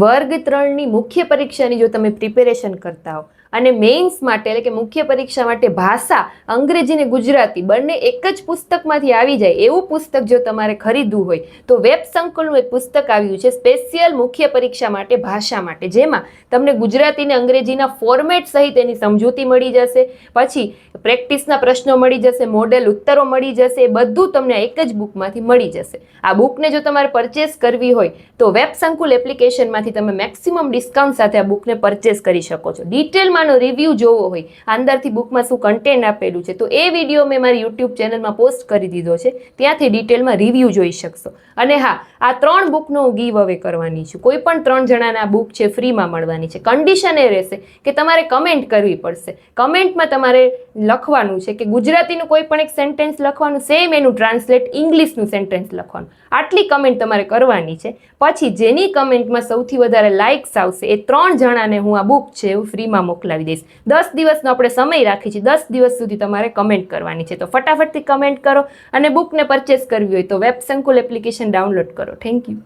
વર્ગ 3ની મુખ્ય પરીક્ષાની જો તમે પ્રિપેરેશન કરતા હો અને મેઇન્સ માટે એટલે કે મુખ્ય પરીક્ષા માટે ભાષા અંગ્રેજી અને ગુજરાતી બંને એક જ પુસ્તકમાંથી આવી જાય એવું પુસ્તક જો તમારે ખરીદવું હોય તો વેબ સંકુલનું એક પુસ્તક આવ્યું છે સ્પેશિયલ મુખ્ય પરીક્ષા માટે ભાષા માટે, જેમાં તમને ગુજરાતી અને અંગ્રેજીના ફોર્મેટ સહિત એની સમજૂતી મળી જશે, પછી પ્રેક્ટિસના પ્રશ્નો મળી જશે, મોડેલ ઉત્તરો મળી જશે, એ બધું તમને એક જ બુકમાંથી મળી જશે. આ બુકને જો તમારે પરચેસ કરવી હોય તો વેબ સંકુલ એપ્લિકેશનમાંથી તમે મેક્સિમમ ડિસ્કાઉન્ટ સાથે આ બુકને પરચેસ કરી શકો છો. ડિટેલમાંનો રિવ્યૂ જોવો હોય, અંદરથી બુકમાં શું કન્ટેન્ટ આપેલું છે, તો એ વિડીયો મેં મારી યુટ્યુબ ચેનલમાં પોસ્ટ કરી દીધો છે, ત્યાંથી ડિટેલમાં રિવ્યૂ જોઈ શકશો. અને હા, આ 3 બુકનો હું ગીવ અવે કરવાની છું. કોઈ પણ 3 જણાને આ બુક છે ફ્રીમાં મળવાની છે. કન્ડિશન એ રહેશે કે તમારે કમેન્ટ કરવી પડશે. કમેન્ટમાં તમારે લખવાનું છે કે ગુજરાતીનું કોઈ પણ એક સેન્ટેન્સ લખવાનું, સેમ એનું ટ્રાન્સલેટ ઇંગ્લિશનું સેન્ટેન્સ લખવાનું. આટલી કમેન્ટ તમારે કરવાની છે. પછી જેની કમેન્ટમાં સૌથી વધારે લાઇક્સ આવશે એ 3 જણાને હું આ બુક છે એવું ફ્રીમાં મોકલાવી દઈશ. 10 દિવસનો આપણે સમય રાખી છે. 10 દિવસ સુધી તમારે કમેન્ટ કરવાની છે. તો ફટાફટથી કમેન્ટ કરો અને બુકને પરચેસ કરવી હોય તો વેબ સંકુલ એપ્લિકેશન ડાઉનલોડ કરો. Thank you.